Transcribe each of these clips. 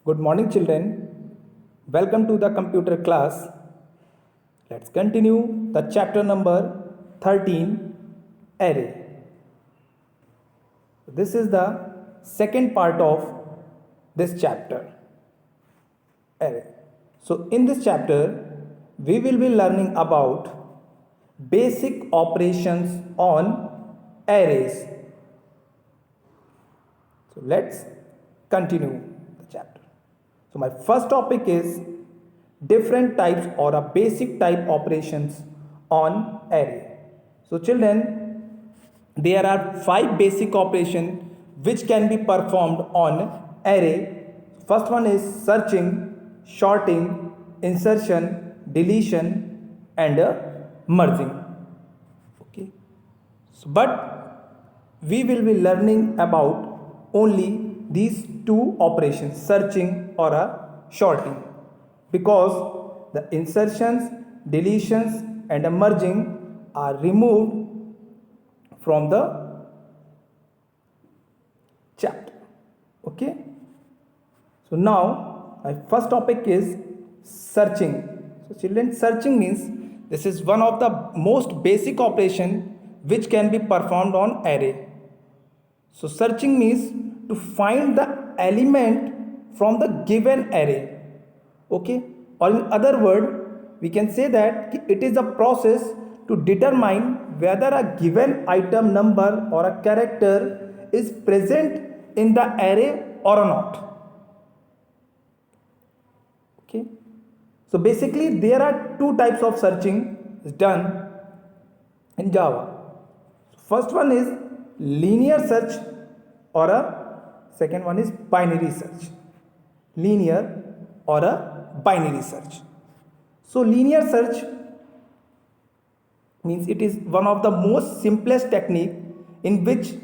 Good morning, children. Welcome to the computer class. Let's continue the chapter number 13, Array. This is the second part of this chapter, Array. So, in this chapter, we will be learning about basic operations on arrays. So, let's continue the chapter. So my first topic is different types or a basic type operations on array. So children, there are 5 basic operations which can be performed on array. First one is searching, sorting, insertion, deletion and merging. Okay. So, but we will be learning about only these two operations, searching or a sorting, because the insertions, deletions and a merging are removed from the chapter. Okay. So now my first topic is searching. So children, searching means this is one of the most basic operation which can be performed on array. So searching means to find the element from the given array. Okay, or in other word we can say that it is a process to determine whether a given item number or a character is present in the array or not. Okay, so basically there are two types of searching is done in Java. First one is linear search or a second one is binary search. Linear or a binary search. So linear search means it is one of the most simplest technique in which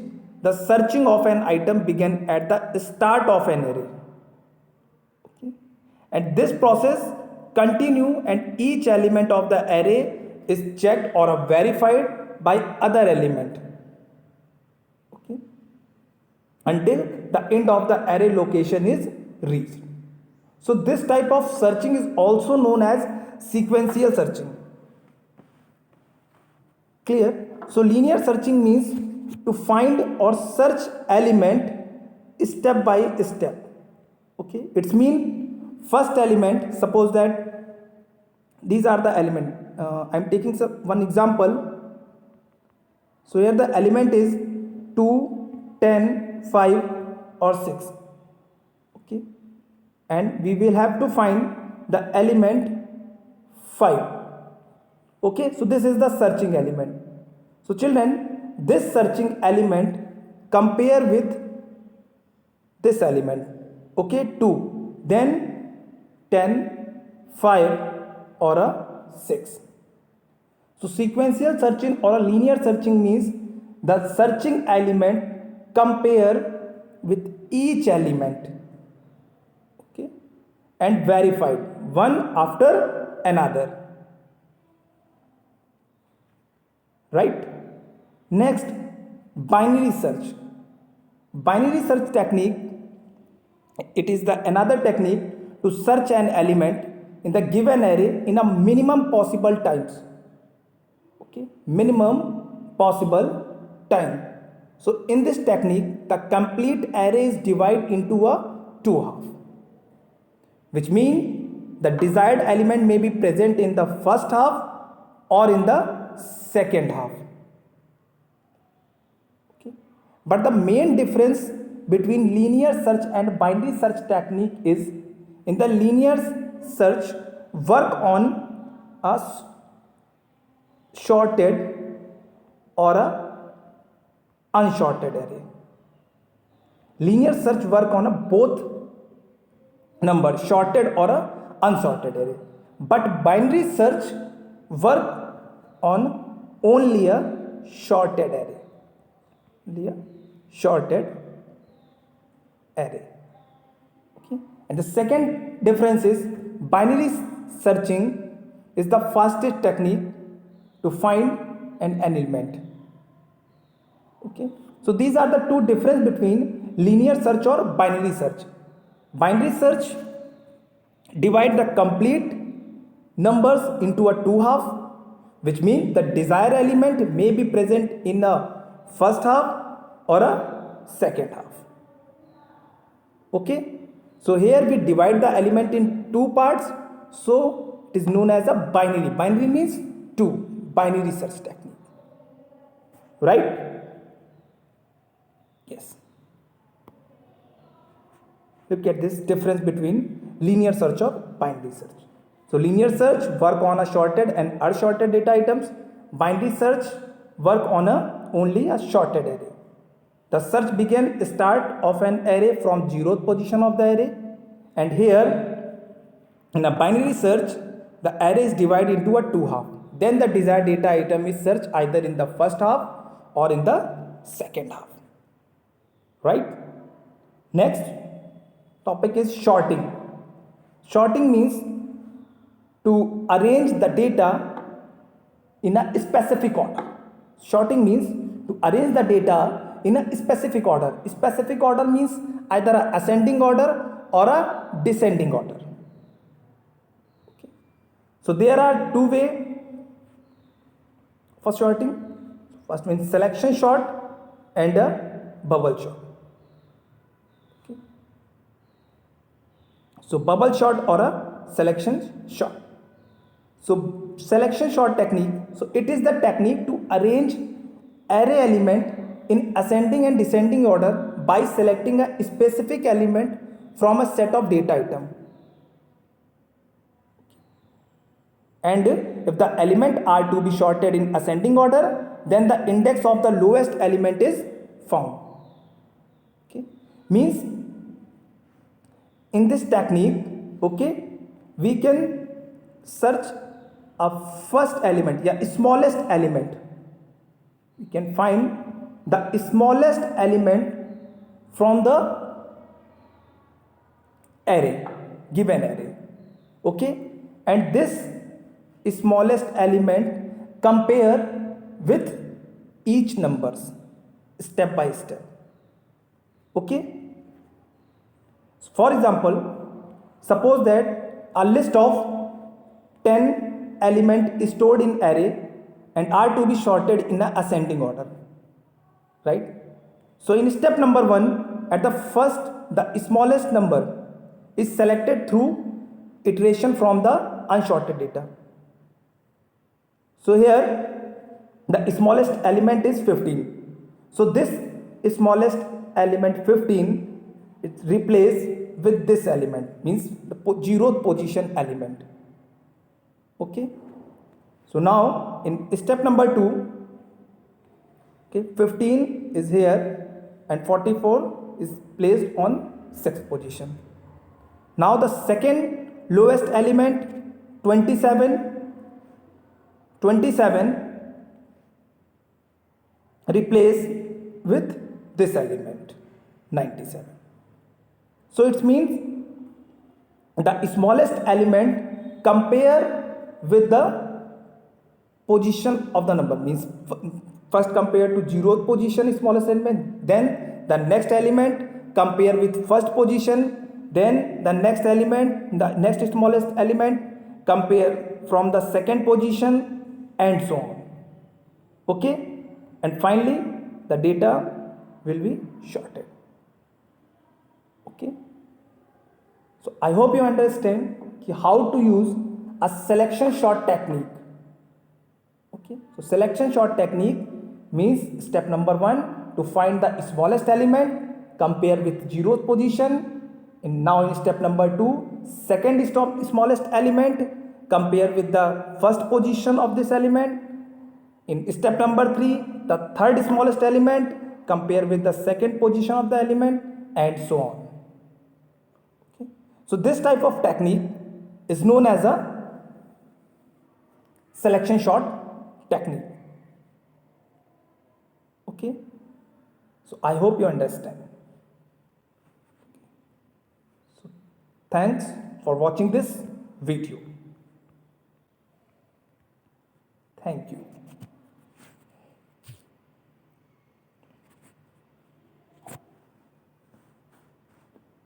the searching of an item begin at the start of an array. Okay. And this process continue and each element of the array is checked or verified by other element. Okay. Until the end of the array location is reached. So this type of searching is also known as sequential searching. Clear? So linear searching means to find or search element step by step. Okay, it's mean first element, suppose that these are the element. I'm taking one example. So here the element is 2, 10, 5 or 6. Okay, and we will have to find the element 5. Okay, so this is the searching element. So children, this searching element compare with this element. Okay, 2, then 10, 5 or a 6. So sequential searching or a linear searching means the searching element compare with each element, okay, and verified one after another. Right? Next, binary search. Binary search technique, it is the another technique to search an element in the given array in a minimum possible times. Okay, minimum possible time. So in this technique, the complete array is divided into a two half, which means the desired element may be present in the first half or in the second half. Okay. But the main difference between linear search and binary search technique is in the linear search work on a sorted or a unsorted array. Linear search work on a both number sorted or a unsorted array, but binary search work on only a sorted array. Only a sorted array. Okay. And the second difference is binary searching is the fastest technique to find an element. Okay. So these are the two difference between linear search or binary search. Binary search divide the complete numbers into a two half, which means the desired element may be present in a first half or a second half. Okay, so here we divide the element in two parts, so it is known as a binary. Binary means two, binary search technique, right? Yes. Look at this difference between linear search or binary search. So linear search work on a sorted and unsorted data items. Binary search work on only a sorted array. The search begin start of an array from 0th position of the array, and here in a binary search the array is divided into a two half. Then the desired data item is searched either in the first half or in the second half. Right? Next topic is sorting. Sorting means to arrange the data in a specific order. Sorting means to arrange the data in a specific order. Specific order means either a ascending order or a descending order. Okay. So there are two ways for sorting. First means selection sort and a bubble sort. Okay. So bubble sort or a selection sort. So selection sort technique, so it is the technique to arrange array element in ascending and descending order by selecting a specific element from a set of data item. And if the element are to be sorted in ascending order, then the index of the lowest element is found. Okay, means in this technique, okay, we can search a first element, yeah, smallest element. We can find the smallest element from the array, given array. Okay, and this smallest element compare with each numbers step by step. Okay, for example, suppose that a list of 10 element is stored in array and are to be sorted in an ascending order, right? So in step number 1, at the first the smallest number is selected through iteration from the unsorted data. So here the smallest element is 15. So this smallest element 15 is replaced with this element, means the 0th position element. Okay, so now in step number 2, okay, 15 is here and 44 is placed on 6th position. Now the second lowest element 27 replaced with this element 97. So it means the smallest element compare with the position of the number, means first compare to 0th position smallest element, then the next element compare with first position, then the next element, the next smallest element compare from the second position, and so on. Okay, and finally the data will be sorted. Okay, so I hope you understand how to use a selection sort technique. Okay, so selection sort technique means step number 1 to find the smallest element, compare with 0th position, and now in step number 2, second smallest element compare with the first position of this element. In step number 3, the third smallest element compare with the second position of the element, and so on. Okay. So this type of technique is known as a selection sort technique. Okay, so I hope you understand. So thanks for watching this video.